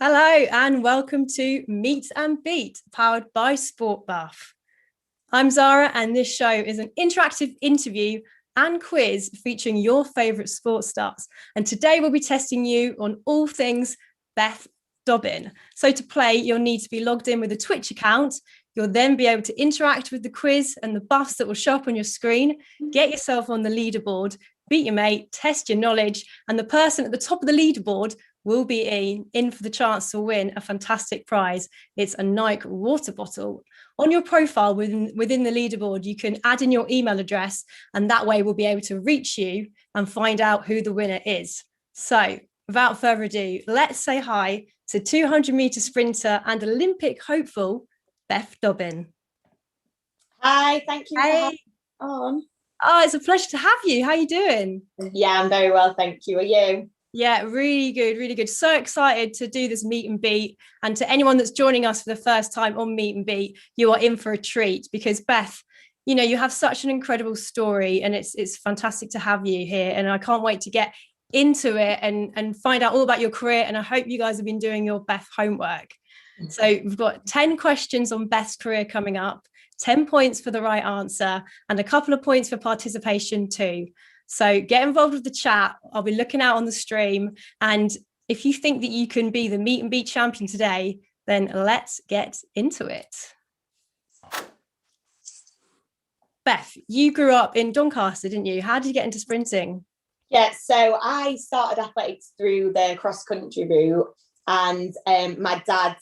Hello and welcome to Meet and Beat, powered by Sport Buff. I'm Zara and this show is an interactive interview and quiz featuring your favourite sports stars. And today we'll be testing you on all things Beth Dobbin. So to play, you'll need to be logged in with a Twitch account. You'll then be able to interact with the quiz and the buffs that will show up on your screen, get yourself on the leaderboard, beat your mate, test your knowledge, and the person at the top of the leaderboard will be in for the chance to win a fantastic prize. It's a Nike water bottle. On your profile within the leaderboard, you can add in your email address, and that way we'll be able to reach you and find out who the winner is. So without further ado, let's say hi to 200-metre sprinter and Olympic hopeful, Beth Dobbin. Hi, thank you for having me on. Oh, it's a pleasure to have you. How are you doing? Yeah, I'm very well, thank you. Are you? Yeah, really good, really good. So excited to do this meet and beat. And to anyone that's joining us for the first time on Meet and Beat, you are in for a treat because Beth, you know, you have such an incredible story and it's fantastic to have you here. And I can't wait to get into it and find out all about your career. And I hope you guys have been doing your Beth homework. So we've got 10 questions on Beth's career coming up, 10 points for the right answer, and a couple of points for participation too. So get involved with the chat. I'll be looking out on the stream. And if you think that you can be the Meet and Beat champion today, then let's get into it. Beth, you grew up in Doncaster, didn't you? How did you get into sprinting? Yeah, so I started athletics through the cross-country route, and my dad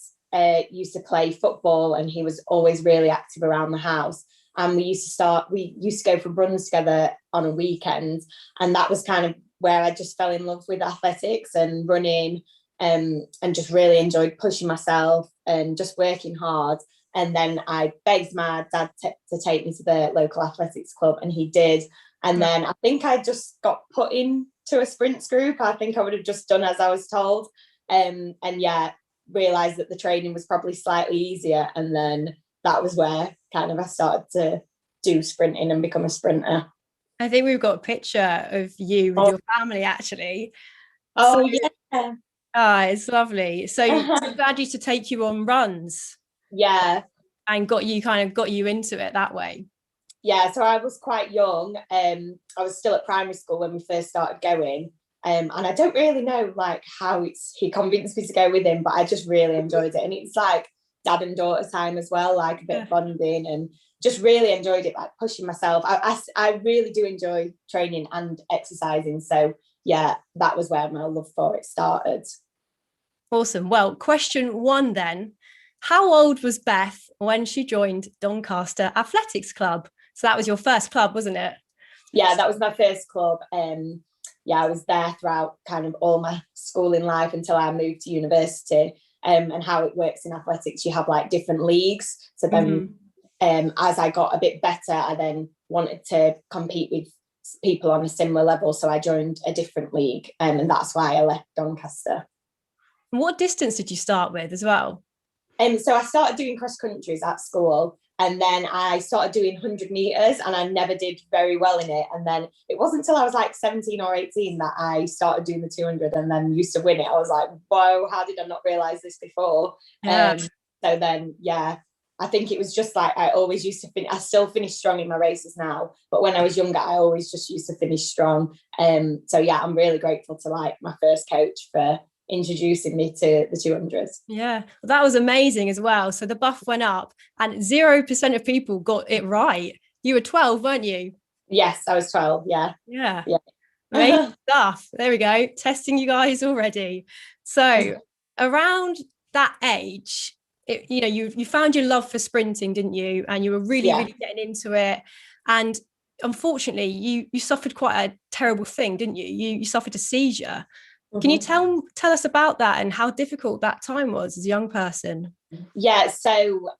used to play football and he was always really active around the house. And we used to go for runs together on a weekend. And that was kind of where I just fell in love with athletics and running, and just really enjoyed pushing myself and just working hard. And then I begged my dad to take me to the local athletics club, and he did. And then I think I just got put into a sprints group. I think I would have just done as I was told. And yeah, realised that the training was probably slightly easier. And then that was where kind of I started to do sprinting and become a sprinter. I think we've got a picture of you with your family actually. Oh, so, yeah. It's lovely. So your dad used to take you on runs. Yeah. And got you into it that way. Yeah, so I was quite young. I was still at primary school when we first started going. And I don't really know like how he convinced me to go with him, but I just really enjoyed it. And it's like dad and daughter time as well, like a bit of bonding, and just really enjoyed it, like pushing myself. I really do enjoy training and exercising. So yeah, that was where my love for it started. Awesome. Well, question one then. How old was Beth when she joined Doncaster Athletics Club? So that was your first club, wasn't it? Yeah, that was my first club. Yeah, I was there throughout kind of all my schooling life until I moved to university. And how it works in athletics, you have like different leagues. So then as I got a bit better, I then wanted to compete with people on a similar level. So I joined a different league, and that's why I left Doncaster. What distance did you start with as well? So I started doing cross countries at school, and then I started doing 100 metres, and I never did very well in it. And then it wasn't until I was like 17 or 18 that I started doing the 200 and then used to win it. I was like, whoa, how did I not realise this before? Yeah. So then, yeah, I think it was just like I always used to finish. I still finish strong in my races now, but when I was younger, I always just used to finish strong. So yeah, I'm really grateful to like my first coach for introducing me to the 200s. Yeah, well, that was amazing as well. So the buff went up and 0% of people got it right. You were 12, weren't you? Yes, I was 12. Yeah. Amazing stuff. There we go, testing you guys already. So around that age, you found your love for sprinting, didn't you? And you were really getting into it. And unfortunately you suffered quite a terrible thing, didn't you? You suffered a seizure. Can you tell us about that and how difficult that time was as a young person? Yeah, so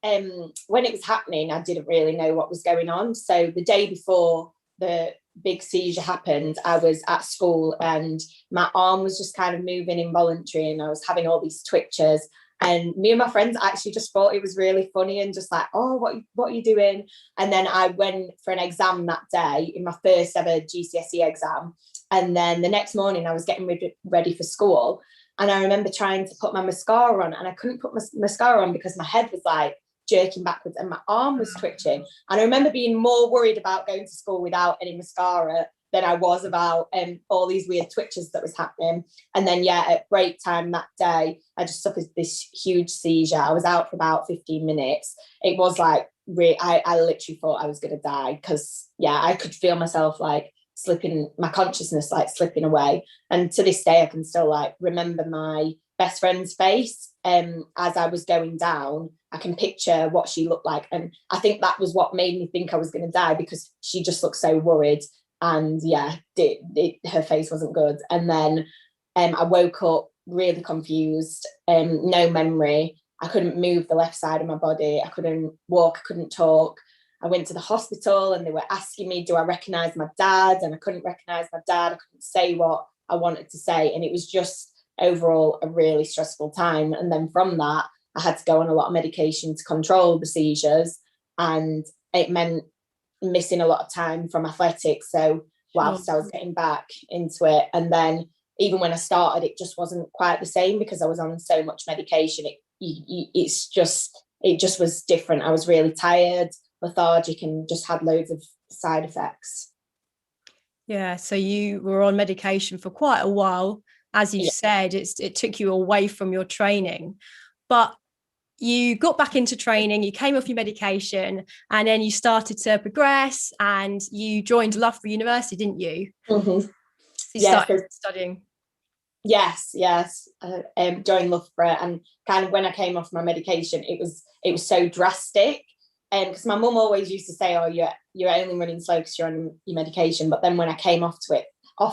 when it was happening, I didn't really know what was going on. So the day before the big seizure happened, I was at school and my arm was just kind of moving involuntary and I was having all these twitches. And me and my friends actually just thought it was really funny and just like, oh, what are you doing? And then I went for an exam that day, in my first ever GCSE exam. And then the next morning I was getting ready for school And I remember trying to put my mascara on, and I couldn't put my mascara on because my head was like jerking backwards and my arm was twitching. And I remember being more worried about going to school without any mascara than I was about all these weird twitches that was happening. And then, yeah, at break time that day, I just suffered this huge seizure. I was out for about 15 minutes. It was like, I literally thought I was going to die because, yeah, I could feel myself like slipping, my consciousness like slipping away. And to this day, I can still like remember my best friend's face as I was going down. I can picture what she looked like. And I think that was what made me think I was going to die, because she just looked so worried. And yeah, her face wasn't good. And then I woke up really confused, no memory. I couldn't move the left side of my body. I couldn't walk, I couldn't talk. I went to the hospital and they were asking me, do I recognise my dad? And I couldn't recognise my dad. I couldn't say what I wanted to say. And it was just overall a really stressful time. And then from that, I had to go on a lot of medication to control the seizures. And it meant missing a lot of time from athletics. So whilst I was getting back into it, and then even when I started, it just wasn't quite the same because I was on so much medication. It just was different. I was really tired, lethargic, and just had loads of side effects. Yeah, so you were on medication for quite a while. As you said, it took you away from your training, but you got back into training, you came off your medication, and then you started to progress and you joined Loughborough University, didn't you? Mm-hmm. So you started studying. Yes. Joined Loughborough, and kind of when I came off my medication, it was so drastic. Because my mum always used to say, oh, you're only running slow because you're on your medication. But then when I came off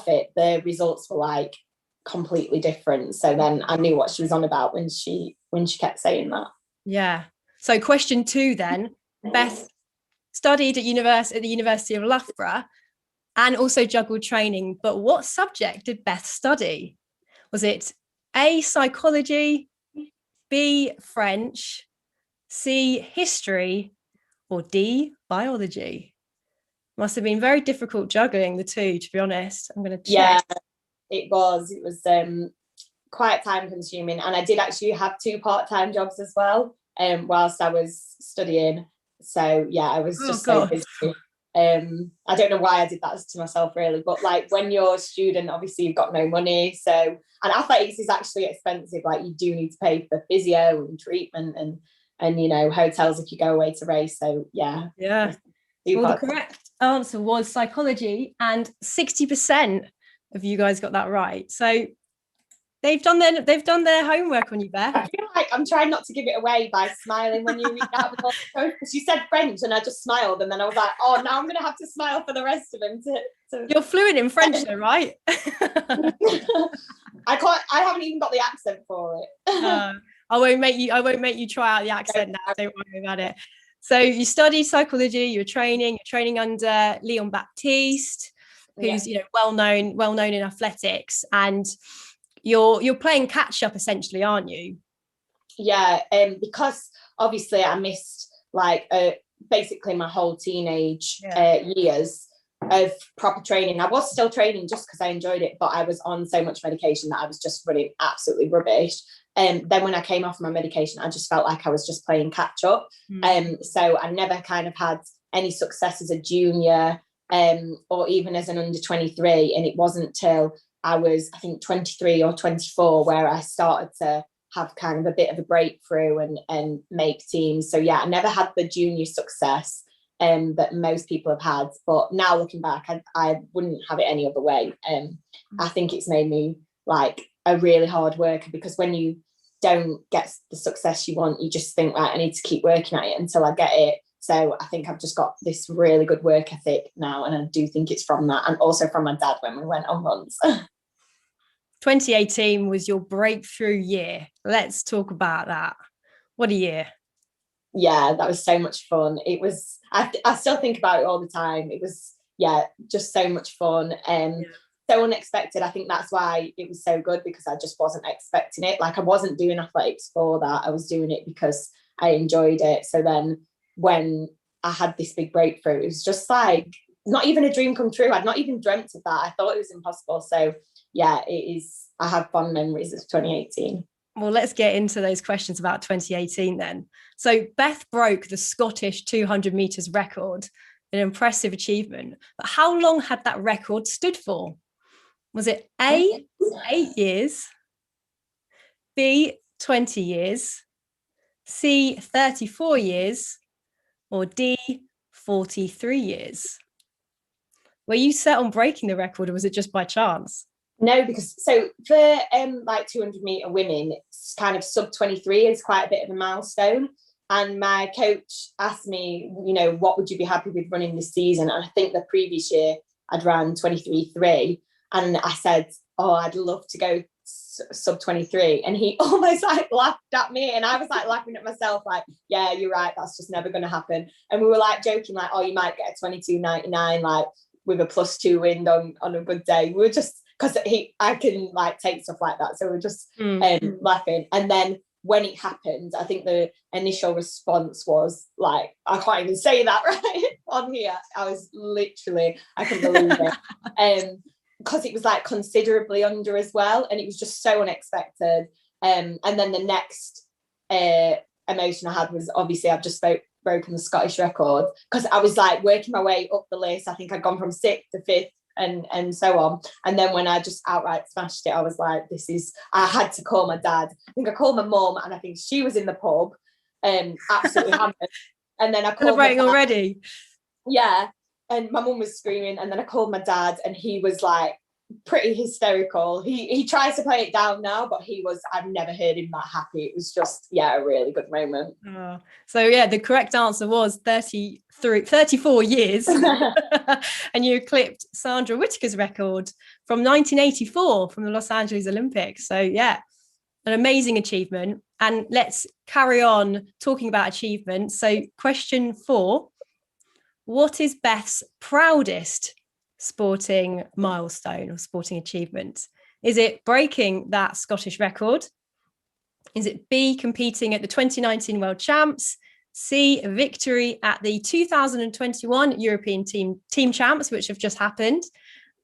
it, the results were like completely different. So then I knew what she was on about when she kept saying that. Yeah. So question 2 then, Beth studied at the University of Loughborough and also juggled training. But what subject did Beth study? Was it A, psychology, B, French, C, history, or D, biology? Must have been very difficult juggling the two, to be honest. I'm going to check. Yeah, it was quite time consuming, and I did actually have 2 part-time jobs as well whilst I was studying. So yeah, I was just so busy. I don't know why I did that to myself really, but like when you're a student, obviously you've got no money, so, and athletics is actually expensive. Like you do need to pay for physio and treatment and you know, hotels if you go away to race. So yeah. Well, the correct answer was psychology, and 60% of you guys got that right. So they've done their homework on you, Beth. I feel like I'm trying not to give it away by smiling when you read out the code, because you said French and I just smiled, and then I was like, oh, now I'm going to have to smile for the rest of them. You're fluent in French, though, right? I haven't even got the accent for it. I won't make you try out the accent now. Don't worry about it. So you studied psychology. You're training under Leon Baptiste, who's well known in athletics, and you're playing catch up essentially, aren't you? Yeah, because obviously I missed like basically my whole teenage years of proper training. I was still training just because I enjoyed it, but I was on so much medication that I was just running absolutely rubbish. And then when I came off my medication, I just felt like I was just playing catch up. So I never kind of had any success as a junior or even as an under 23. And it wasn't till I was, I think, 23 or 24 where I started to have kind of a bit of a breakthrough and make teams. So yeah, I never had the junior success that most people have had. But now looking back, I wouldn't have it any other way. I think it's made me like a really hard worker, because when you don't get the success you want, you just think, right, I need to keep working at it until I get it. So I think I've just got this really good work ethic now, and I do think it's from that, and also from my dad when we went on runs. 2018 was your breakthrough year. Let's talk about that. What a year. Yeah, that was so much fun. It was, I still think about it all the time. It was, just so much fun. So unexpected. I think that's why it was so good, because I just wasn't expecting it. Like I wasn't doing athletics for that. I was doing it because I enjoyed it. So then when I had this big breakthrough, it was just like not even a dream come true. I'd not even dreamt of that. I thought it was impossible. So yeah, it is. I have fond memories of 2018. Well, let's get into those questions about 2018 then. So Beth broke the Scottish 200 metres record, an impressive achievement. But how long had that record stood for? Was it A, 8 years, B, 20 years, C, 34 years, or D, 43 years? Were you set on breaking the record, or was it just by chance? No, because so for like 200 meter women, it's kind of sub 23 is quite a bit of a milestone. And my coach asked me, you know, what would you be happy with running this season? And I think the previous year I'd ran 23.3, and I said, oh, I'd love to go sub 23. And he almost like laughed at me, and I was like laughing at myself, like, yeah, you're right, that's just never going to happen. And we were like joking, like, oh, you might get a 22.99, like with a +2 wind on a good day. We were just, because I can like take stuff like that, so we're just laughing. And then when it happened, I think the initial response was like, I can't even say that right on here. I was literally, I couldn't believe it. Because it was like considerably under as well, and it was just so unexpected. And then the next emotion I had was obviously I've just broken the Scottish record, because I was like working my way up the list. I think I'd gone from 6th to 5th and so on. And then when I just outright smashed it, I was like, I had to call my dad. I think I called my mum, and I think she was in the pub, absolutely hammered. And then I called celebrating already. Yeah. And my mum was screaming, and then I called my dad, and he was like pretty hysterical. He tries to play it down now, but I've never heard him that happy. It was just, yeah, a really good moment. So yeah, the correct answer was 34 years. And you eclipsed Sandra Whittaker's record from 1984 from the Los Angeles Olympics. So yeah, an amazing achievement. And let's carry on talking about achievements. So question 4, what is Beth's proudest sporting milestone or sporting achievement? Is it breaking that Scottish record? Is it B, competing at the 2019 World Champs? C, a victory at the 2021 European team champs, which have just happened?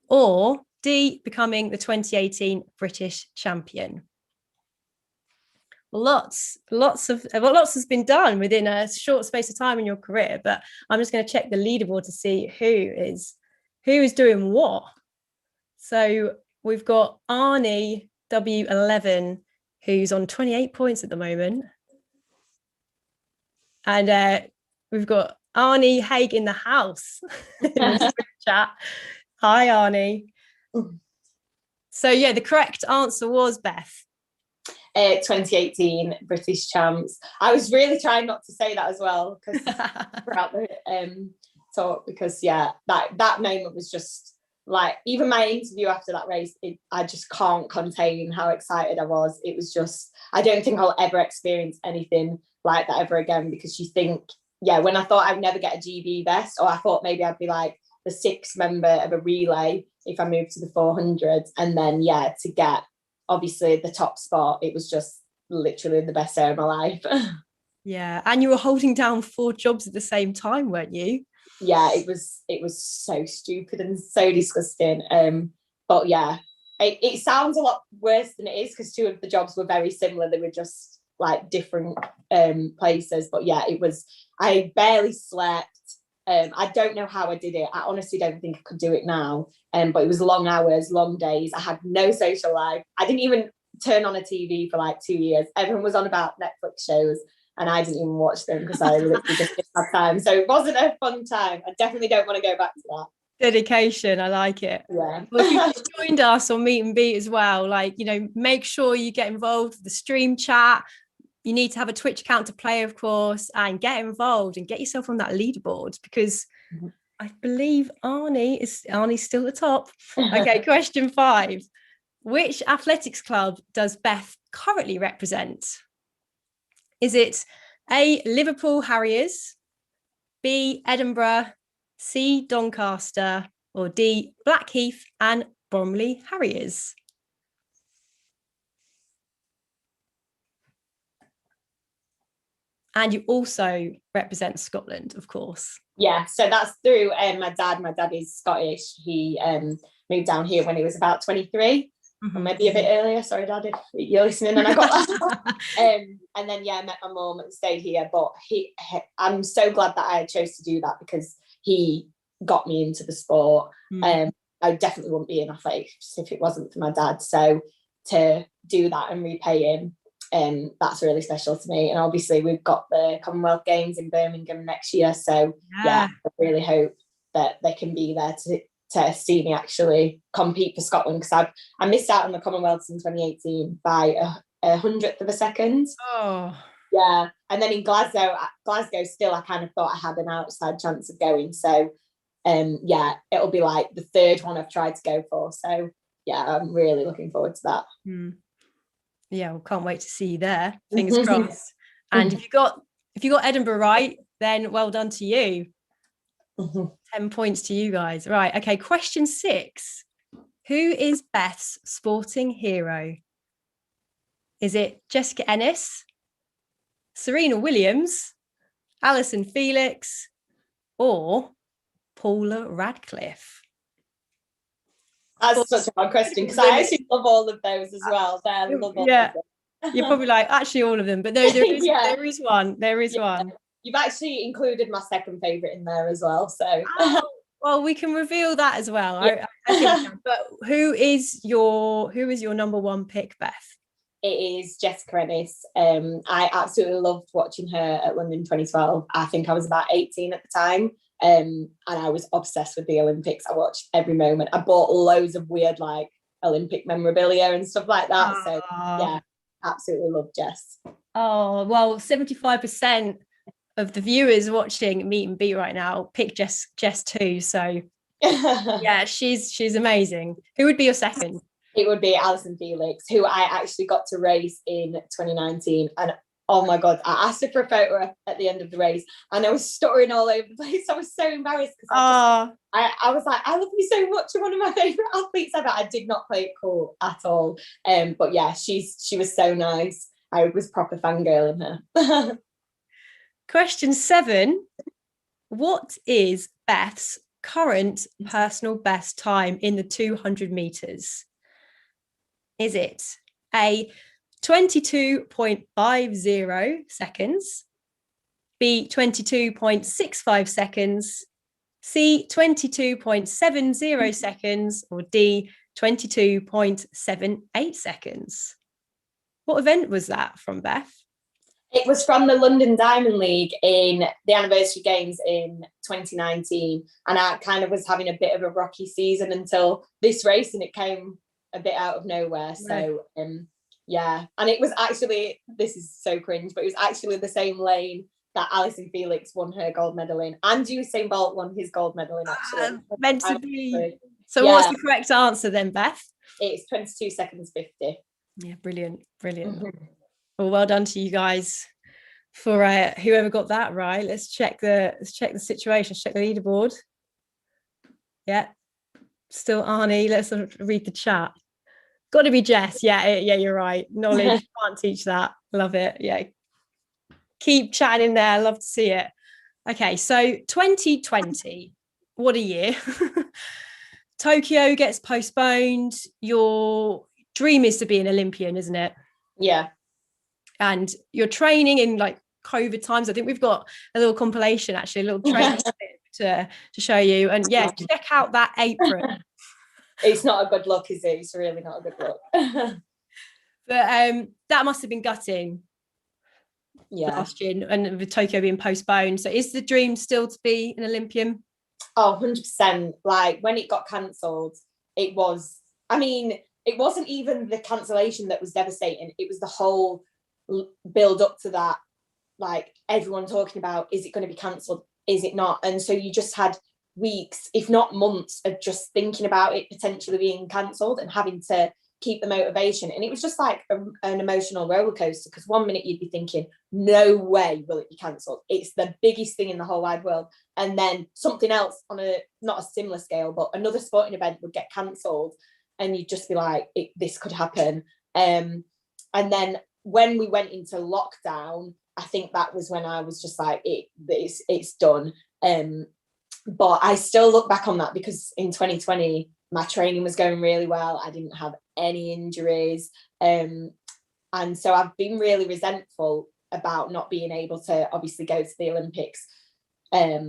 Or D, becoming the 2018 British champion? Lots has been done within a short space of time in your career, but I'm just going to check the leaderboard to see who is doing what. So we've got Arnie W11, who's on 28 points at the moment, and we've got Arnie Haig in the house in the chat. Hi, Arnie. So yeah, the correct answer was Beth. 2018 British champs. I was really trying not to say that as well, because throughout the talk, because yeah, that moment was just like, even my interview after that race, I just can't contain how excited I was. It was just, I don't think I'll ever experience anything like that ever again, because you think, yeah, when I thought I'd never get a GB vest, or I thought maybe I'd be like the 6th member of a relay if I moved to the 400s, and then yeah, to get obviously the top spot, it was just literally the best day of my life. Yeah, and you were holding down 4 jobs at the same time, weren't you? Yeah, it was so stupid and so disgusting. But yeah, it sounds a lot worse than it is, because 2 of the jobs were very similar. They were just like different places. But yeah, I barely slept. I don't know how I did it. I honestly don't think I could do it now. But it was long hours, long days. I had no social life. I didn't even turn on a TV for like 2 years. Everyone was on about Netflix shows, and I didn't even watch them because I literally just didn't have time. So it wasn't a fun time. I definitely don't want to go back to that. Dedication, I like it. Yeah. Well, if you've joined us on Meet and Beat as well, like, you know, make sure you get involved with the stream chat. You need to have a Twitch account to play, of course, and get involved and get yourself on that leaderboard, because I believe Arnie's still at the top. Okay, question 5. Which athletics club does Beth currently represent? Is it A, Liverpool Harriers, B, Edinburgh, C, Doncaster, or D, Blackheath and Bromley Harriers? And you also represent Scotland, of course. Yeah, so that's through my dad. My dad is Scottish. He moved down here when he was about 23. or maybe a bit earlier. Sorry, Dad, if you're listening. And I got that. And then I met my mum and stayed here. But I'm so glad that I chose to do that because he got me into the sport. I definitely wouldn't be an athlete if it wasn't for my dad. So to do that and repay him, that's really special to me. And obviously we've got the Commonwealth Games in Birmingham next year. So I really hope that they can be there to see me actually compete for Scotland, because I missed out on the Commonwealths in 2018 by a hundredth of a second. Yeah. And then in Glasgow still I kind of thought I had an outside chance of going. So it'll be like the third one I've tried to go for. So I'm really looking forward to that. Yeah, well, can't wait to see you there. Fingers crossed. And if you got Edinburgh right, then well done to you. 10 points to you guys. Right. Okay. Question 6. Who is Beth's sporting hero? Is it Jessica Ennis, Serena Williams, Alison Felix, or Paula Radcliffe? That's such a hard question because I actually love all of those as well. I love all of them. You're probably like, actually all of them, but no, there is one. There is one. You've actually included my second favourite in there as well. So well, we can reveal that as well. I think so. But who is your number one pick, Beth? It is Jessica Ennis. I absolutely loved watching her at London 2012. I think I was about 18 at the time. And I was obsessed with the Olympics. I watched every moment. I bought loads of weird like Olympic memorabilia and stuff like that. So absolutely love Jess. Oh well, 75% of the viewers watching Meet and Beat right now pick Jess too. So she's amazing. Who would be your second? It would be Alison Felix, who I actually got to race in 2019, and oh my God, I asked her for a photo at the end of the race and I was stuttering all over the place. I was so embarrassed because I was like, I love you so much. You're one of my favourite athletes ever. I did not play it cool at all. But she was so nice. I was proper fangirling her. Question 7. What is Beth's current personal best time in the 200 metres? Is it A, 22.50 seconds, B, 22.65 seconds, C, 22.70 seconds, or D, 22.78 seconds? What event was that from, Beth? It was from the London Diamond League in the anniversary games in 2019, and I kind of was having a bit of a rocky season until this race, and it came a bit out of nowhere. So and it was actually, this is so cringe, but it was actually the same lane that Alison Felix won her gold medal in, and Usain Bolt won his gold medal in, actually. Meant to be. So what's the correct answer then, Beth? It's 22 seconds 50. Yeah, brilliant. Well done to you guys for whoever got that right. Let's check the situation. Let's check the leaderboard. Yeah, still Arnie. Let's read the chat. Got to be Jess. Yeah, you're right. Knowledge, can't teach that. Love it. Yeah, keep chatting in there. Love to see it. Okay, so 2020, what a year. Tokyo gets postponed. Your dream is to be an Olympian, isn't it? Yeah. And you're training in like COVID times. I think we've got a little compilation, actually, a little training clip to show you. And check out that apron. It's not a good look, is it? It's really not a good look. But that must have been gutting. Last year, and with Tokyo being postponed. So is the dream still to be an Olympian? Oh, 100%. Like when it got cancelled, it wasn't even the cancellation that was devastating. It was the whole build up to that, like everyone talking about, is it going to be cancelled? Is it not? And so you just had weeks, if not months, of just thinking about it potentially being cancelled and having to keep the motivation. And it was just like an emotional roller coaster, because one minute you'd be thinking, no way will it be cancelled, it's the biggest thing in the whole wide world, and then something else on not a similar scale but another sporting event would get cancelled and you'd just be like, this could happen. And then when we went into lockdown, I think that was when I was just like, it's done. But I still look back on that, because in 2020 my training was going really well. I didn't have any injuries. And so I've been really resentful about not being able to obviously go to the Olympics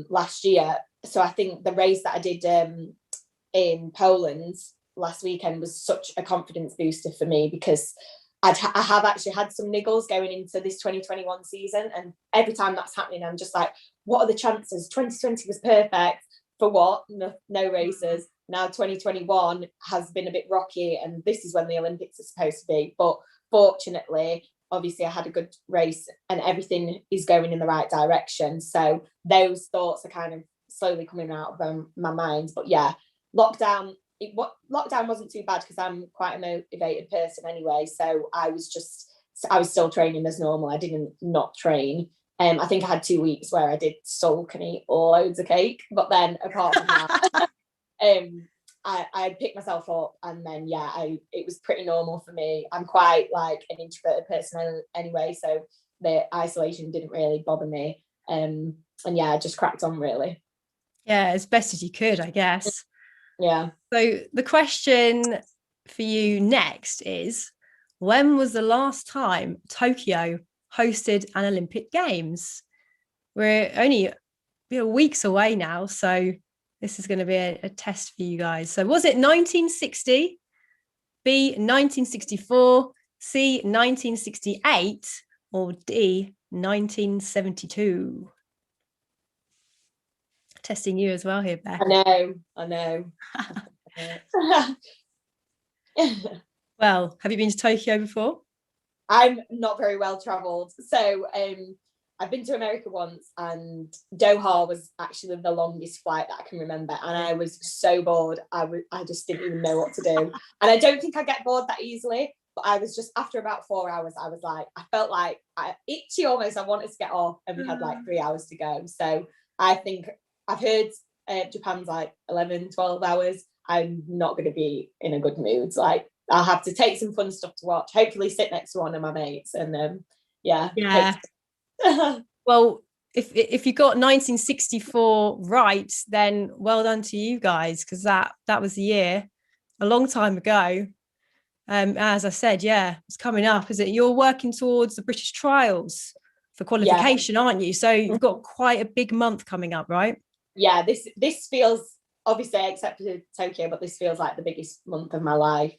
last year. So I think the race that I did in Poland last weekend was such a confidence booster for me, because I have actually had some niggles going into this 2021 season. And every time that's happening, I'm just like, what are the chances? 2020 was perfect. For what? No races. Now 2021 has been a bit rocky, and this is when the Olympics are supposed to be. But fortunately, obviously I had a good race and everything is going in the right direction. So those thoughts are kind of slowly coming out of my mind. But yeah, lockdown wasn't too bad, because I'm quite a motivated person anyway. So I was still training as normal. I didn't not train. I think I had 2 weeks where I did sulk and eat loads of cake. But then apart from that, I picked myself up, and then it was pretty normal for me. I'm quite like an introverted person anyway, so the isolation didn't really bother me. And yeah, I just cracked on really. Yeah, as best as you could, I guess. Yeah. So the question for you next is, when was the last time Tokyo hosted an Olympic Games? We're only weeks away now, so this is going to be a test for you guys. So was it 1960, B, 1964, C, 1968, or D, 1972? Testing you as well here, Beth. I know. Well, have you been to Tokyo before? I'm not very well travelled. So I've been to America once, and Doha was actually the longest flight that I can remember. And I was so bored. I just didn't even know what to do. And I don't think I get bored that easily. But I was just, after about 4 hours, I was like, I felt like itchy almost. I wanted to get off, and we had like 3 hours to go. So I think I've heard Japan's like 11, 12 hours. I'm not going to be in a good mood. Like, I'll have to take some fun stuff to watch. Hopefully sit next to one of my mates. And yeah. Well, if you got 1964 right, then well done to you guys, because that was the year, a long time ago. As I said, it's coming up. Is it? You're working towards the British trials for qualification, aren't you? So you've got quite a big month coming up, right? Yeah, this feels, obviously I accepted Tokyo, but this feels like the biggest month of my life.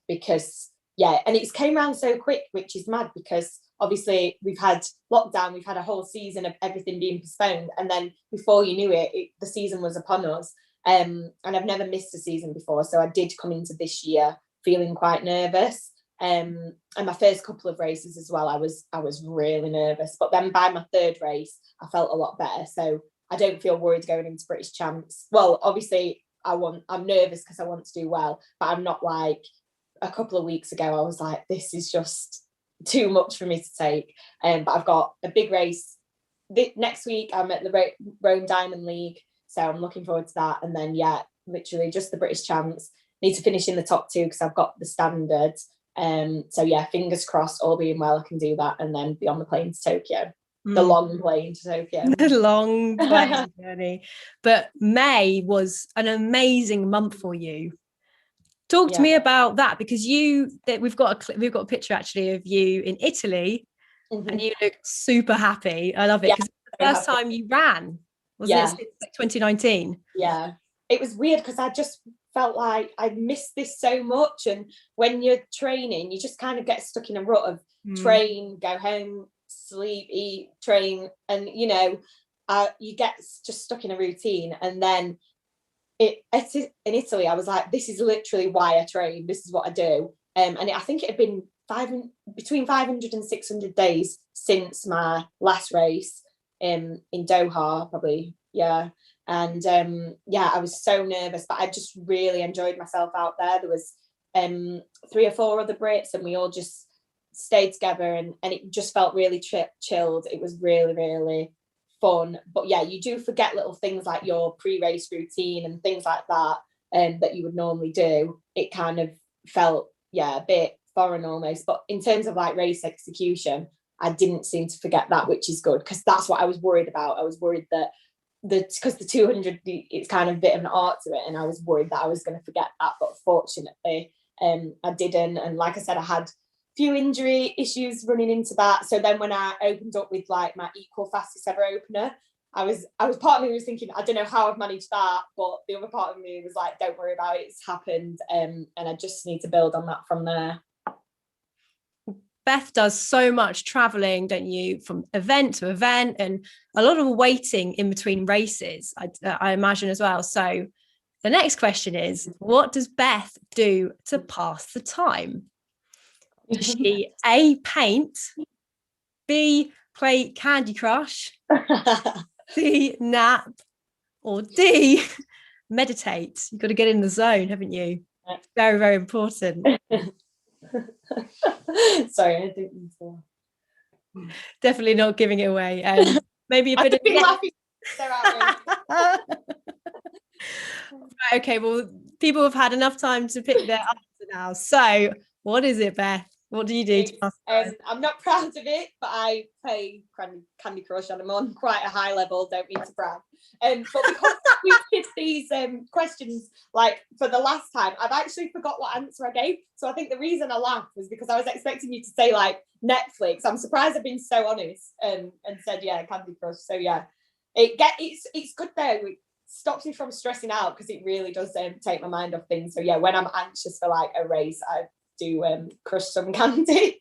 Because and it's came around so quick, which is mad, because obviously we've had lockdown, we've had a whole season of everything being postponed, and then before you knew it, the season was upon us. And I've never missed a season before, so I did come into this year feeling quite nervous. And my first couple of races as well, I was really nervous, but then by my third race I felt a lot better. So I don't feel worried going into British champs. Well, obviously I'm nervous because I want to do well, but I'm not like a couple of weeks ago I was like, this is just too much for me to take. But I've got a big race next week. I'm at the Rome Diamond League, so I'm looking forward to that. And then literally just the British champs. Need to finish in the top 2 because I've got the standard. So fingers crossed, all being well, I can do that and then be on the plane to Tokyo. The long plane to Tokyo. The long plane journey. But May was an amazing month for you. Talk to me about that, because we've got a picture actually of you in Italy, and you look super happy. I love it, because it's the first time you ran, wasn't it? Since 2019. Yeah, it was weird because I just felt like I missed this so much. And when you're training, you just kind of get stuck in a rut of train, go home, sleep, eat, train, and you get just stuck in a routine. And then in Italy, I was like, this is literally why I train. This is what I do. And I think it had been between 500 and 600 days since my last race in Doha, probably. Yeah. And I was so nervous, but I just really enjoyed myself out there. There was 3 or 4 other Brits, and we all just stayed together, and it just felt really chilled. It was really, really fun. But you do forget little things like your pre-race routine and things like that that you would normally do. It kind of felt a bit foreign almost. But in terms of like race execution, I didn't seem to forget that, which is good, because that's what I was worried about. I was worried that because the 200, it's kind of a bit of an art to it, and I was worried that I was going to forget that, but fortunately I didn't. And like I said, I had few injury issues running into that. So then when I opened up with like my equal fastest ever opener, I was part of me was thinking, I don't know how I've managed that, but the other part of me was like, don't worry about it, it's happened, and I just need to build on that from there. Beth does so much traveling, don't you, from event to event, and a lot of waiting in between races, I imagine as well. So the next question is, what does Beth do to pass the time? Does she A, paint, B, play Candy Crush, C, nap, or D, meditate? You've got to get in the zone, haven't you? Very, very important. Sorry, I didn't mean to. Definitely not giving it away. Maybe a bit of laughing. Okay, well, people have had enough time to pick their answer now. So, what is it, Beth? What do you do to pass time? I'm not proud of it, but I play Candy Crush and I'm on quite a high level, don't mean to brag. But because we did these questions like for the last time, I've actually forgot what answer I gave. So I think the reason I laughed was because I was expecting you to say like Netflix. I'm surprised I've been so honest and said, yeah, Candy Crush. So yeah, it's good though. It stops me from stressing out because it really does take my mind off things. So yeah, when I'm anxious for like a race, I do crush some candy.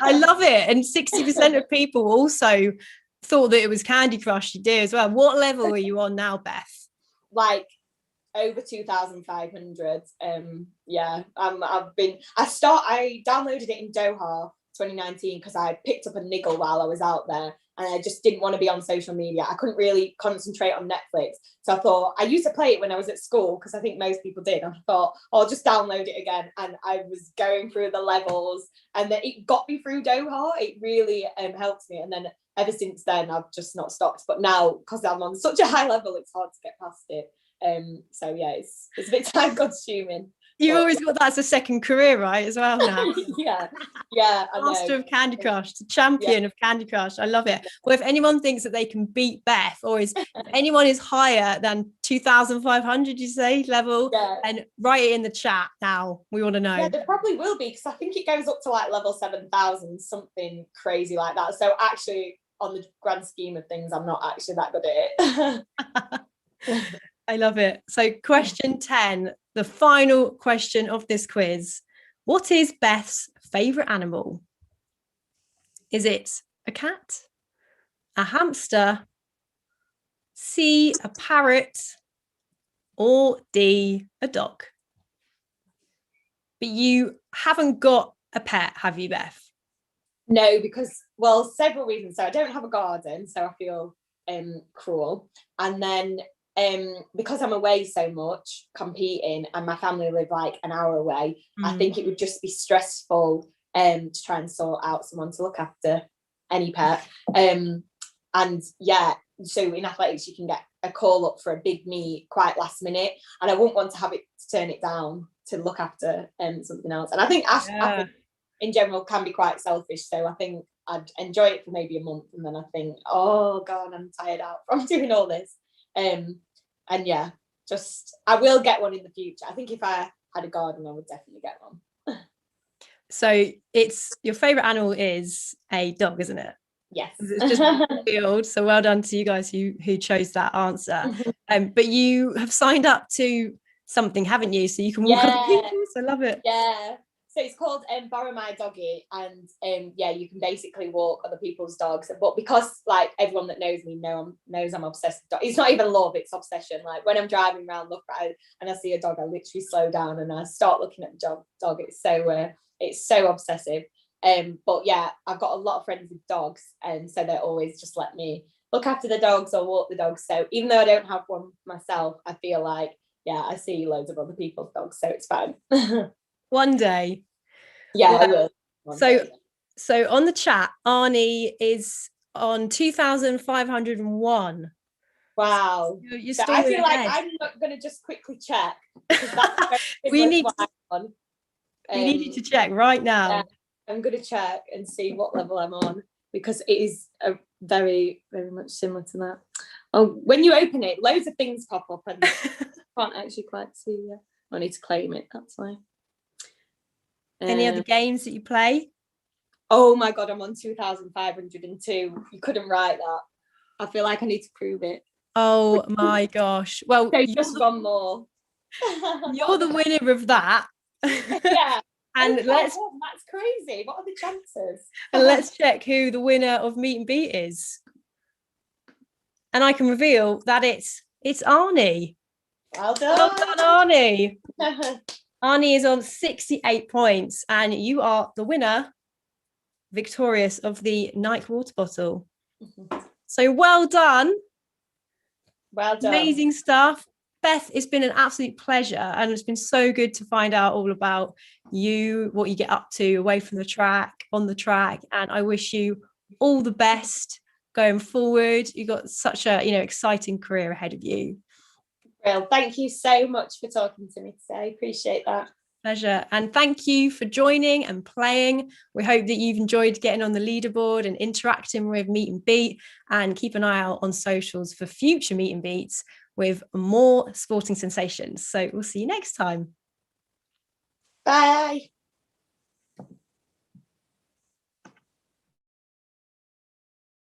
I love it. And 60% of people also thought that it was Candy Crush you do as well. What level are you on now, Beth? Like over 2,500. Yeah, I downloaded it in Doha 2019 because I picked up a niggle while I was out there, and I just didn't want to be on social media. I couldn't really concentrate on Netflix. So I thought, I used to play it when I was at school because I think most people did. And I thought, I'll just download it again. And I was going through the levels, and then it got me through Doha. It really helped me. And then ever since then, I've just not stopped. But now, because I'm on such a high level, it's hard to get past it. So yeah, it's a bit time consuming. You've always got that as a second career, right, as well now? yeah, I know. Master of Candy Crush, the champion of Candy Crush. I love it. Well, if anyone thinks that they can beat Beth, or if anyone is higher than 2,500, you say, level, and write it in the chat now. We want to know. Yeah, there probably will be, because I think it goes up to like level 7,000, something crazy like that. So actually, on the grand scheme of things, I'm not actually that good at it. I love it. So question 10, the final question of this quiz. What is Beth's favourite animal? Is it a cat, a hamster, C, a parrot, or D, a dog? But you haven't got a pet, have you, Beth? No, because, well, several reasons. So I don't have a garden, so I feel cruel. And then because I'm away so much competing and my family live like an hour away, I think it would just be stressful to try and sort out someone to look after any pet. And yeah, so in athletics you can get a call up for a big meet quite last minute, and I wouldn't want to have it to turn it down to look after something else. And I think athletes in general can be quite selfish, so I think I'd enjoy it for maybe a month, and then I think, oh god, I'm tired out from doing all this. And yeah, just I will get one in the future. I think if I had a garden, I would definitely get one. So it's your favourite animal is a dog, isn't it? Yes. It's just field. So well done to you guys who chose that answer. But you have signed up to something, haven't you? So you can walk other people's. I love it. Yeah. So it's called Borrow My Doggy, and yeah, you can basically walk other people's dogs. But because like everyone that knows me knows I'm obsessed with dogs. It's not even love, it's obsession. Like when I'm driving around and I see a dog, I literally slow down and I start looking at the dog. It's so obsessive. But yeah, I've got a lot of friends with dogs, and so they always just let me look after the dogs or walk the dogs. So even though I don't have one myself, I feel like, yeah, I see loads of other people's dogs, so it's fine. One day. Yeah, I will. So on the chat, Arnie is on 2,501. Wow. You're so still I feel like ahead. I'm not going to just quickly check, because that's we need to check right now. Yeah, I'm going to check and see what level I'm on, because it is very, very much similar to that. Oh, when you open it, loads of things pop up and can't actually quite see. I need to claim it. That's why. Any other games that you play? Oh my God, I'm on 2,502. You couldn't write that. I feel like I need to prove it. Oh my gosh. Well, so just one more. You're the winner of that. Yeah. And that's crazy. What are the chances? And let's check who the winner of Meet and Beat is. And I can reveal that it's Arnie. Well done. Well done, Arnie. Arnie is on 68 points, and you are the winner, victorious of the Nike water bottle. So well done. Well done. Amazing stuff. Beth, it's been an absolute pleasure, and it's been so good to find out all about you, what you get up to away from the track, on the track, and I wish you all the best going forward. You've got such a exciting career ahead of you. Well, thank you so much for talking to me today. Appreciate that. Pleasure. And thank you for joining and playing. We hope that you've enjoyed getting on the leaderboard and interacting with Meet and Beat, and keep an eye out on socials for future Meet and Beats with more sporting sensations. So we'll see you next time. Bye.